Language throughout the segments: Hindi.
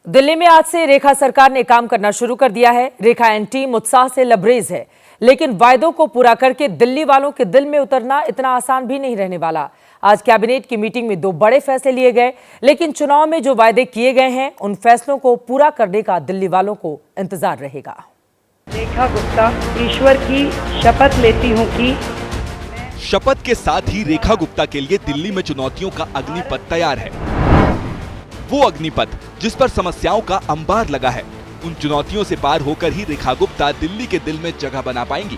दिल्ली में आज से रेखा सरकार ने काम करना शुरू कर दिया है। रेखा एंड टीम उत्साह से लबरेज है, लेकिन वायदों को पूरा करके दिल्ली वालों के दिल में उतरना इतना आसान भी नहीं रहने वाला। आज कैबिनेट की मीटिंग में 2 बड़े फैसले लिए गए, लेकिन चुनाव में जो वायदे किए गए हैं उन फैसलों को पूरा करने का दिल्ली वालों को इंतजार रहेगा। रेखा गुप्ता ईश्वर की शपथ लेती हूँ कि शपथ के साथ ही रेखा गुप्ता के लिए दिल्ली में चुनौतियों का अग्निपथ तैयार है। वो अग्निपथ जिस पर समस्याओं का अंबार लगा है, उन चुनौतियों से पार होकर ही रेखा गुप्ता दिल्ली के दिल में जगह बना पाएंगी।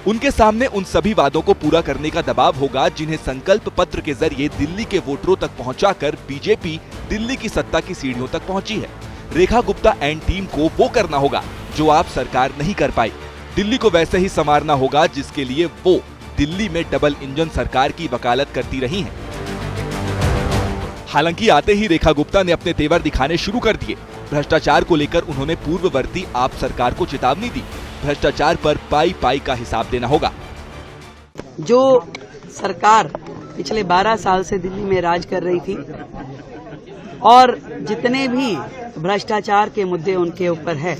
उनके सामने उन सभी वादों को पूरा करने का दबाव होगा जिन्हें संकल्प पत्र के जरिए दिल्ली के वोटरों तक पहुंचाकर बीजेपी दिल्ली की सत्ता की सीढ़ियों तक पहुंची है। रेखा गुप्ता एंड टीम को वो करना होगा जो आप सरकार नहीं कर पाई। दिल्ली को वैसे ही संवारना होगा जिसके लिए वो दिल्ली में डबल इंजन सरकार की वकालत करती रही हैं। हालांकि आते ही रेखा गुप्ता ने अपने तेवर दिखाने शुरू कर दिए। भ्रष्टाचार को लेकर उन्होंने पूर्ववर्ती आप सरकार को चेतावनी दी। भ्रष्टाचार पर पाई पाई का हिसाब देना होगा। जो सरकार पिछले 12 साल से दिल्ली में राज कर रही थी और जितने भी भ्रष्टाचार के मुद्दे उनके ऊपर है,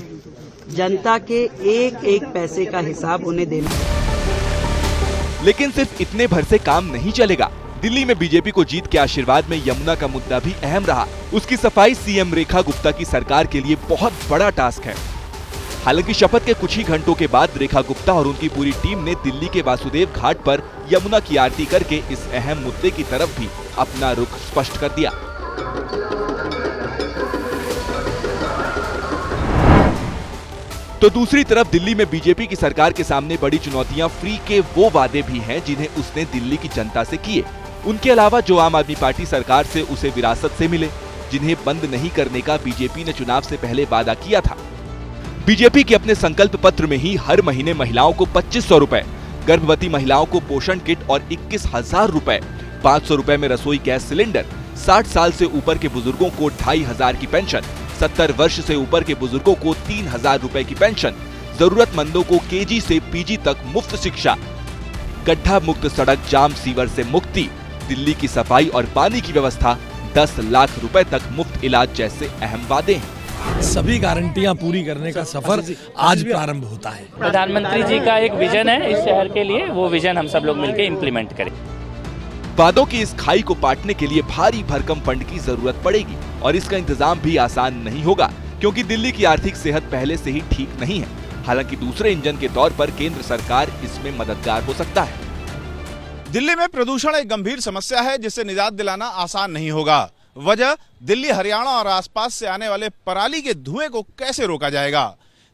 जनता के एक एक पैसे का हिसाब उन्हें देना। लेकिन सिर्फ इतने भर से काम नहीं चलेगा। दिल्ली में बीजेपी को जीत के आशीर्वाद में यमुना का मुद्दा भी अहम रहा। उसकी सफाई सीएम रेखा गुप्ता की सरकार के लिए बहुत बड़ा टास्क है। हालांकि शपथ के कुछ ही घंटों के बाद रेखा गुप्ता और उनकी पूरी टीम ने दिल्ली के वासुदेव घाट पर यमुना की आरती करके इस अहम मुद्दे की तरफ भी अपना रुख स्पष्ट कर दिया। तो दूसरी तरफ दिल्ली में बीजेपी की सरकार के सामने बड़ी चुनौतियां फ्री के वो वादे भी हैं जिन्हें उसने दिल्ली की जनता से किए। उनके अलावा जो आम आदमी पार्टी सरकार से उसे विरासत से मिले, जिन्हें बंद नहीं करने का बीजेपी ने चुनाव से पहले वादा किया था। बीजेपी के अपने संकल्प पत्र में ही हर महीने महिलाओं को 2500 रुपए, गर्भवती महिलाओं को पोषण किट और 21,000 रुपए, 500 रुपए में रसोई गैस सिलेंडर, 60 साल से ऊपर के बुजुर्गों को 2500 की पेंशन, 70 वर्ष से ऊपर के बुजुर्गों को 3000 रुपए की पेंशन, जरूरतमंदों को केजी से पीजी तक मुफ्त शिक्षा, गड्ढा मुक्त सड़क जाम सीवर से मुक्ति, दिल्ली की सफाई और पानी की व्यवस्था, 10 लाख रुपए तक मुफ्त इलाज जैसे अहम वादे हैं। सभी गारंटियां पूरी करने का सफर आज प्रारंभ होता है। प्रधानमंत्री जी का एक विजन है इस शहर के लिए, वो विजन हम सब लोग मिलकर इम्प्लीमेंट करें। वादों की इस खाई को पाटने के लिए भारी भरकम फंड की जरूरत पड़ेगी और इसका इंतजाम भी आसान नहीं होगा, क्योंकि दिल्ली की आर्थिक सेहत पहले से ही ठीक नहीं है। हालांकि दूसरे इंजन के तौर पर केंद्र सरकार इसमें मददगार हो सकता है। दिल्ली में प्रदूषण एक गंभीर समस्या है जिससे निजात दिलाना आसान नहीं होगा। वजह दिल्ली, हरियाणा और आसपास से आने वाले पराली के धुएं को कैसे रोका जाएगा,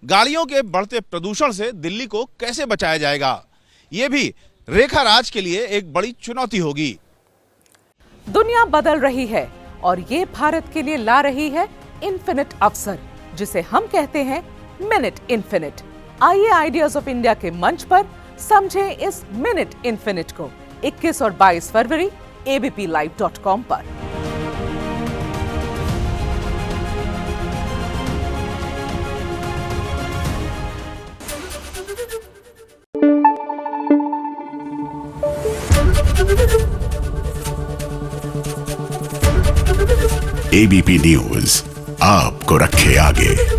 गाड़ियों के बढ़ते प्रदूषण से दिल्ली को कैसे बचाया जाएगा, ये भी रेखा राज के लिए एक बड़ी चुनौती होगी। दुनिया बदल रही है और ये भारत के लिए ला रही है इन्फिनिट अवसर, जिसे हम कहते हैं मिनट इन्फिनिट। आइए आइडियाज ऑफ इंडिया के मंच पर समझें इस मिनट इन्फिनिट को 21 और 22 फरवरी abplive.com पर। एबीपी न्यूज आपको रखे आगे।